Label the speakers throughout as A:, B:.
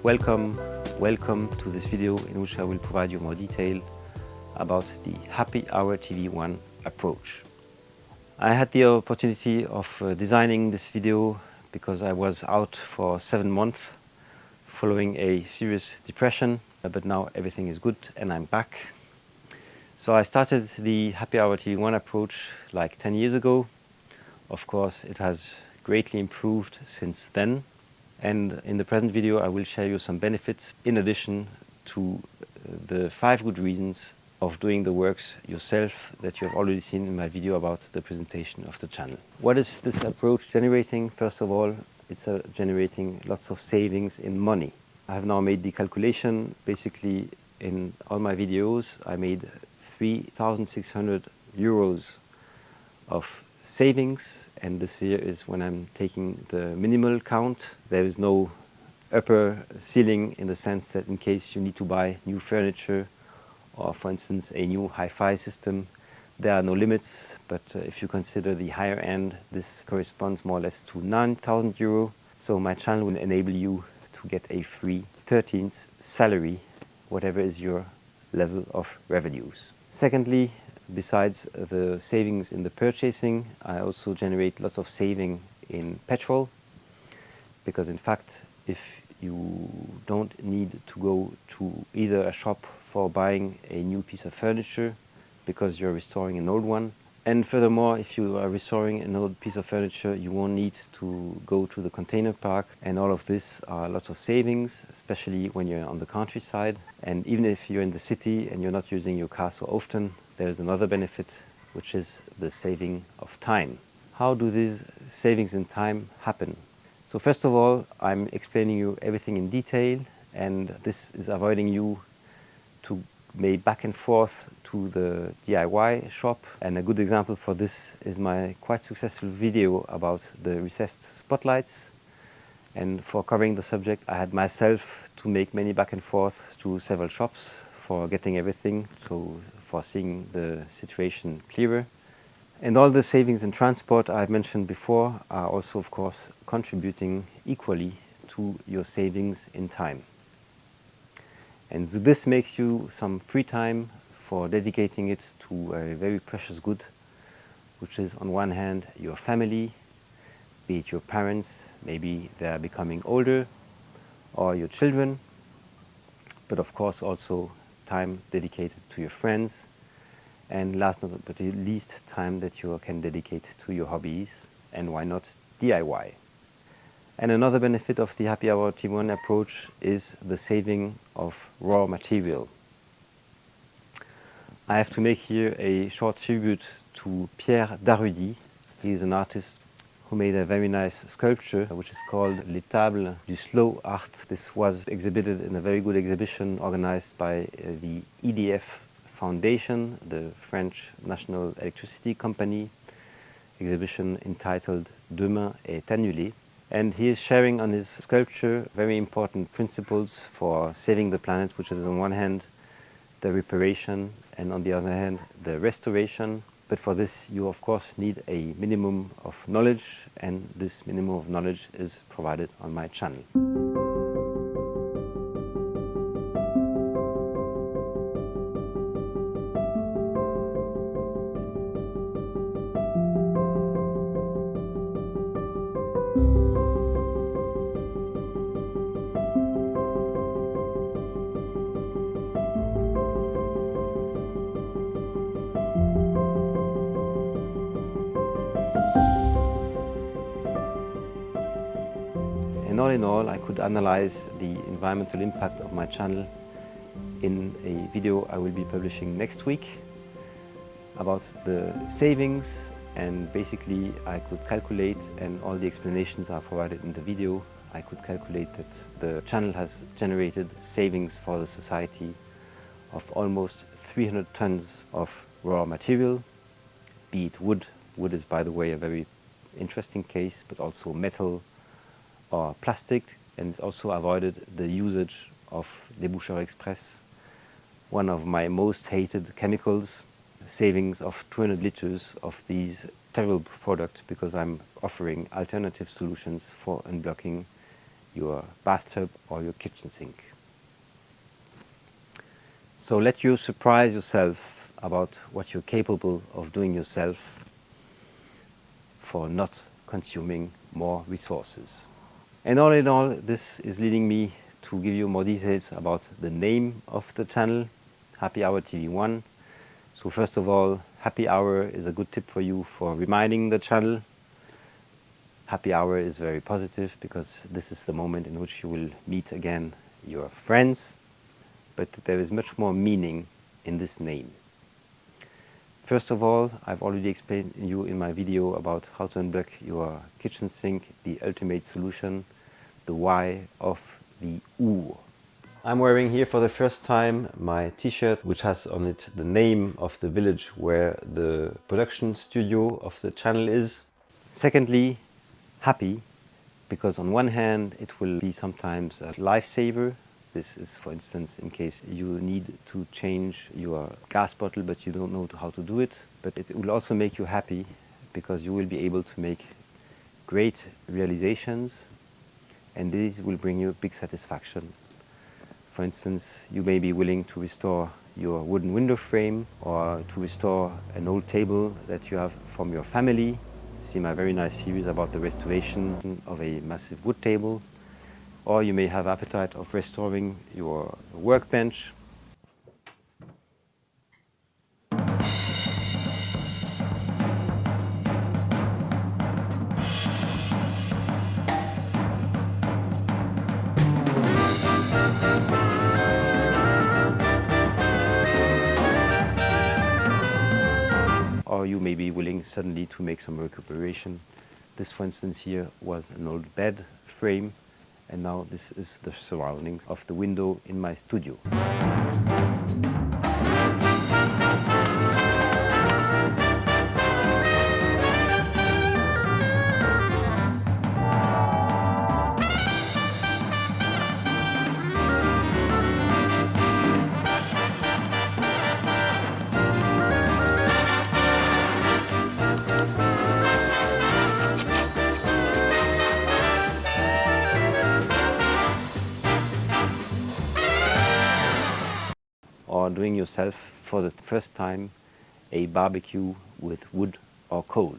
A: welcome to this video in which I will provide you more detail about the Happy Hour TV1 approach. I had the opportunity of designing this video because I was out for 7 months following a serious depression, but now everything is good and I'm back. So I started the Happy Hour TV1 approach like 10 years ago. Of course, it has greatly improved since then. And in the present video, I will share you some benefits in addition to the 5 good reasons of doing the works yourself that you have already seen in my video about the presentation of the channel. What is this approach generating? First of all, it's generating lots of savings in money. I have now made the calculation. Basically, in all my videos, I made 3,600 euros of savings, and this here is when I'm taking the minimal count. There is no upper ceiling in the sense that in case you need to buy new furniture or, for instance, a new hi-fi system, there are no limits. But if you consider the higher end, this corresponds more or less to 9,000 euro. So my channel will enable you to get a free 13th salary, whatever is your level of revenues. Secondly, besides the savings in the purchasing, I also generate lots of saving in petrol, because in fact, if you don't need to go to either a shop for buying a new piece of furniture because you're restoring an old one, and furthermore, if you are restoring an old piece of furniture, you won't need to go to the container park, and all of this are lots of savings, especially when you're on the countryside. And even if you're in the city and you're not using your car so often, there's another benefit, which is the saving of time. How do these savings in time happen? So first of all, I'm explaining you everything in detail, and this is avoiding you to make back and forth to the DIY shop. And a good example for this is my quite successful video about the recessed spotlights. And for covering the subject, I had myself to make many back and forth to several shops for getting everything, so for seeing the situation clearer. And all the savings in transport I've mentioned before are also, of course, contributing equally to your savings in time. And this makes you some free time for dedicating it to a very precious good, which is on one hand your family, be it your parents, maybe they are becoming older, or your children, but of course also time dedicated to your friends, and last but not least, time that you can dedicate to your hobbies, and why not DIY. And another benefit of the Happy Hour TV1 approach is the saving of raw material. I have to make here a short tribute to Pierre D'Arudy. He is an artist who made a very nice sculpture which is called Les Tables du Slow Art. This was exhibited in a very good exhibition organized by the EDF Fondation, the French National Electricity Company, exhibition entitled Demain est annulé. And he is sharing on his sculpture very important principles for saving the planet, which is on one hand the reparation and on the other hand the restoration. But for this you of course need a minimum of knowledge, and this minimum of knowledge is provided on my channel. And all in all, I could analyze the environmental impact of my channel in a video I will be publishing next week about the savings, and basically I could calculate, and all the explanations are provided in the video, I could calculate that the channel has generated savings for the society of almost 300 tons of raw material, be it wood. Wood is, by the way, a very interesting case, but also metal or plastic, and also avoided the usage of déboucheur express, one of my most hated chemicals. Savings of 200 liters of these terrible products, because I'm offering alternative solutions for unblocking your bathtub or your kitchen sink. So let you surprise yourself about what you're capable of doing yourself for not consuming more resources. And all in all, this is leading me to give you more details about the name of the channel, Happy Hour TV1. So first of all, Happy Hour is a good tip for you for reminding the channel. Happy Hour is very positive because this is the moment in which you will meet again your friends. But there is much more meaning in this name. First of all, I've already explained to you in my video about how to unblock your kitchen sink, the ultimate solution, the why of the OO. I'm wearing here for the first time my t-shirt which has on it the name of the village where the production studio of the channel is. Secondly, happy, because on one hand it will be sometimes a lifesaver. This is, for instance, in case you need to change your gas bottle but you don't know how to do it. But it will also make you happy because you will be able to make great realizations, and these will bring you big satisfaction. For instance, you may be willing to restore your wooden window frame or to restore an old table that you have from your family. See my very nice series about the restoration of a massive wood table. Or you may have appetite of restoring your workbench. Or you may be willing suddenly to make some recuperation. This, for instance, here was an old bed frame, and now this is the surroundings of the window in my studio. Or doing yourself for the first time a barbecue with wood or coal.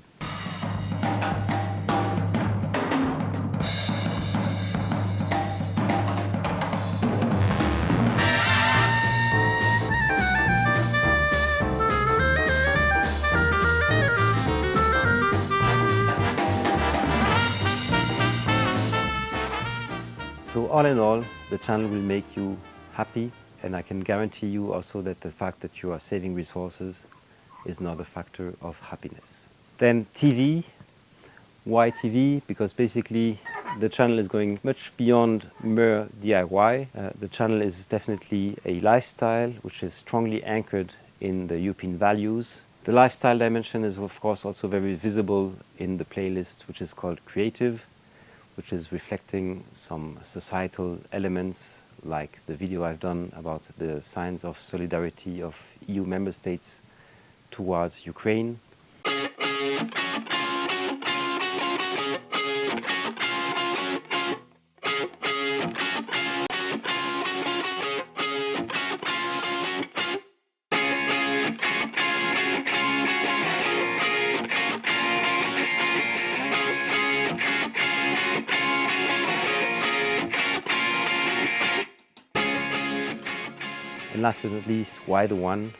A: So all in all, the channel will make you happy, and I can guarantee you also that the fact that you are saving resources is not a factor of happiness. Then TV. Why TV? Because basically the channel is going much beyond mere DIY. The channel is definitely a lifestyle which is strongly anchored in the European values. The lifestyle dimension is of course also very visible in the playlist which is called Creative, which is reflecting some societal elements like the video I've done about the signs of solidarity of EU member states towards Ukraine. And last but not least, why the one?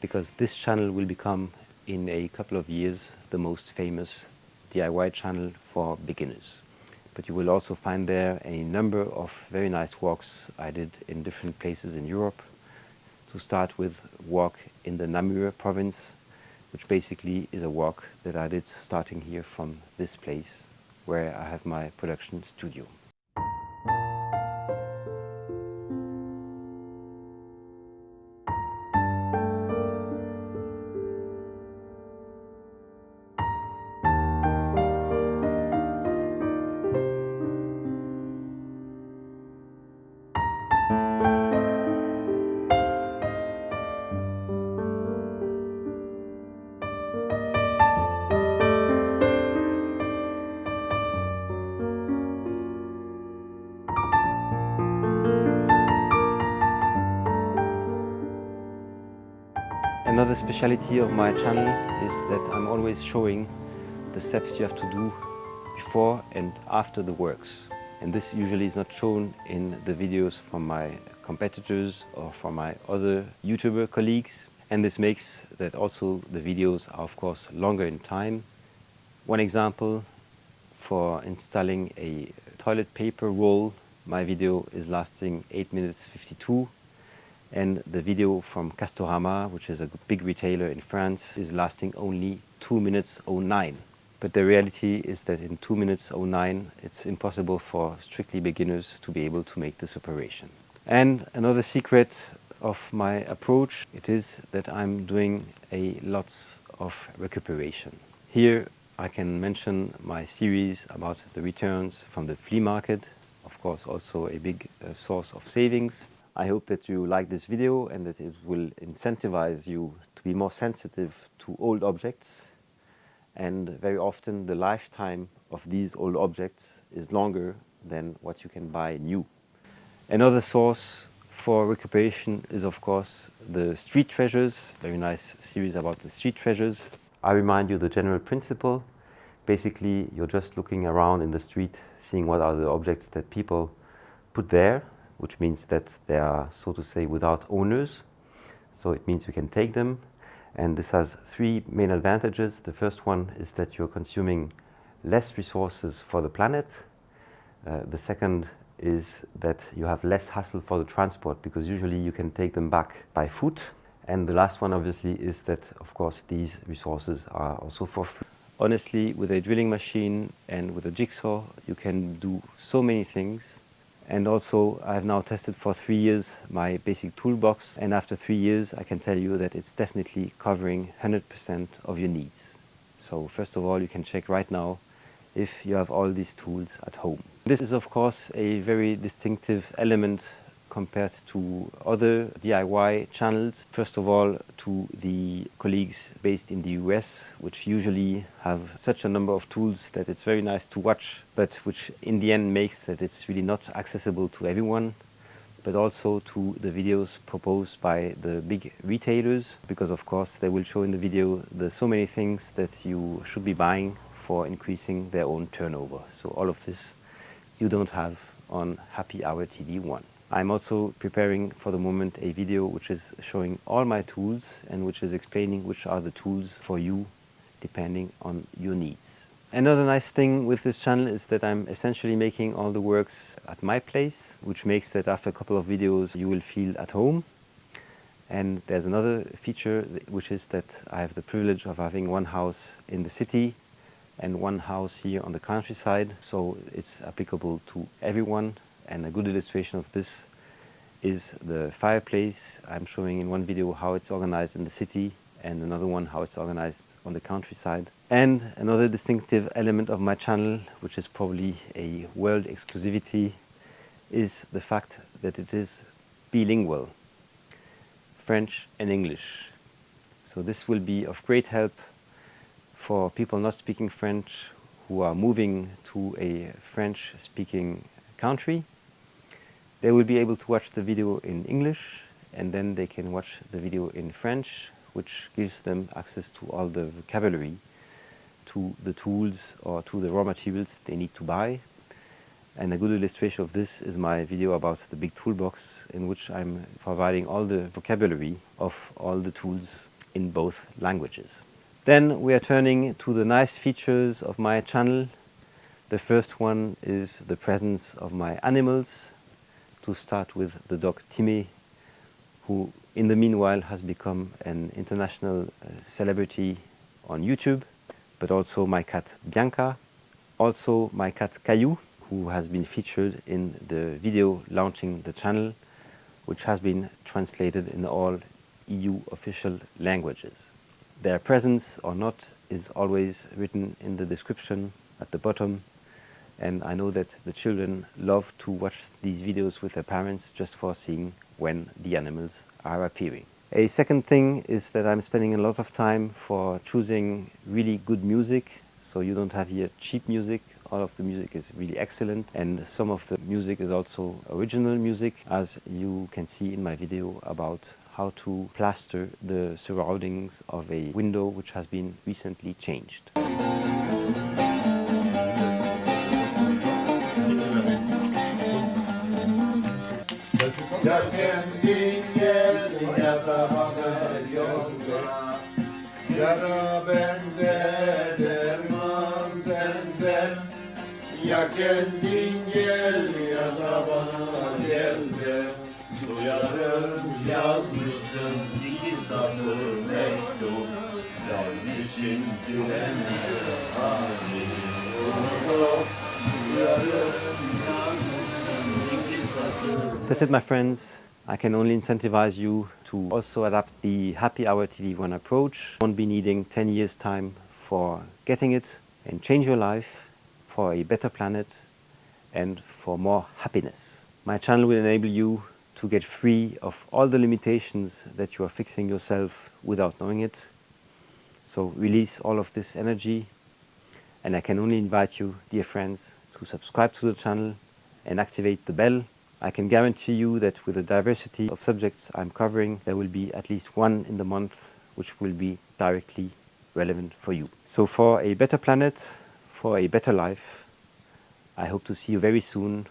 A: Because this channel will become, in a couple of years, the most famous DIY channel for beginners. But you will also find there a number of very nice walks I did in different places in Europe. To start with, walk in the Namur province, which basically is a walk that I did starting here from this place where I have my production studio. Another speciality of my channel is that I'm always showing the steps you have to do before and after the works. And this usually is not shown in the videos from my competitors or from my other YouTuber colleagues. And this makes that also the videos are of course longer in time. One example, for installing a toilet paper roll, my video is lasting 8 minutes 52. And the video from Castorama, which is a big retailer in France, is lasting only 2 minutes 09. But the reality is that in 2 minutes 09, it's impossible for strictly beginners to be able to make this operation. And another secret of my approach, it is that I'm doing lots of recuperation. Here I can mention my series about the returns from the flea market, of course also a big source of savings. I hope that you like this video and that it will incentivize you to be more sensitive to old objects. And very often the lifetime of these old objects is longer than what you can buy new. Another source for recuperation is of course the street treasures, very nice series about the street treasures. I remind you the general principle. Basically you're just looking around in the street, seeing what are the objects that people put there, which means that they are, so to say, without owners. So it means you can take them. And this has three main advantages. The first one is that you're consuming less resources for the planet. The second is that you have less hassle for the transport, because usually you can take them back by foot. And the last one obviously is that, of course, these resources are also for free. Honestly, with a drilling machine and with a jigsaw, you can do so many things. And also, I've now tested for 3 years my basic toolbox, and after 3 years I can tell you that it's definitely covering 100% of your needs. So first of all, you can check right now if you have all these tools at home. This is of course a very distinctive element compared to other DIY channels. First of all, to the colleagues based in the US, which usually have such a number of tools that it's very nice to watch, but which in the end makes that it's really not accessible to everyone. But also to the videos proposed by the big retailers, because of course they will show in the video so many things that you should be buying for increasing their own turnover. So all of this you don't have on Happy Hour TV1. I'm also preparing for the moment a video which is showing all my tools and which is explaining which are the tools for you depending on your needs. Another nice thing with this channel is that I'm essentially making all the works at my place, which makes that after a couple of videos you will feel at home. And there's another feature, which is that I have the privilege of having one house in the city and one house here on the countryside, so it's applicable to everyone. And a good illustration of this is the fireplace. I'm showing in one video how it's organized in the city, and another one how it's organized on the countryside. And another distinctive element of my channel, which is probably a world exclusivity, is the fact that it is bilingual, French and English. So this will be of great help for people not speaking French who are moving to a French-speaking country. They will be able to watch the video in English, and then they can watch the video in French, which gives them access to all the vocabulary, to the tools or to the raw materials they need to buy. And a good illustration of this is my video about the big toolbox, in which I'm providing all the vocabulary of all the tools in both languages. Then we are turning to the nice features of my channel. The first one is the presence of my animals. To start with the dog Timmy, who in the meanwhile has become an international celebrity on YouTube, but also my cat Bianca, also my cat Caillou, who has been featured in the video launching the channel, which has been translated in all EU official languages. Their presence or not is always written in the description at the bottom. And I know that the children love to watch these videos with their parents just for seeing when the animals are appearing. A second thing is that I'm spending a lot of time for choosing really good music. So you don't have here cheap music. All of the music is really excellent. And some of the music is also original music, as you can see in my video about how to plaster the surroundings of a window which has been recently changed.
B: Ya kendin gel ya da bana yolla, yara bende derman sende. Ya kendin gel ya da bana gel de, duyarım yazmışsın iki satır mektup, yazmışım direnir hali unuttum. Duyarım yazmışsın iki satır.
A: That's it, my friends. I can only incentivize you to also adapt the Happy Hour TV1 approach. You won't be needing 10 years' time for getting it, and change your life for a better planet and for more happiness. My channel will enable you to get free of all the limitations that you are fixing yourself without knowing it. So release all of this energy, and I can only invite you, dear friends, to subscribe to the channel and activate the bell. I can guarantee you that with the diversity of subjects I'm covering, there will be at least one in the month which will be directly relevant for you. So for a better planet, for a better life, I hope to see you very soon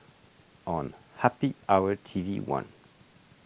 A: on Happy Hour TV1.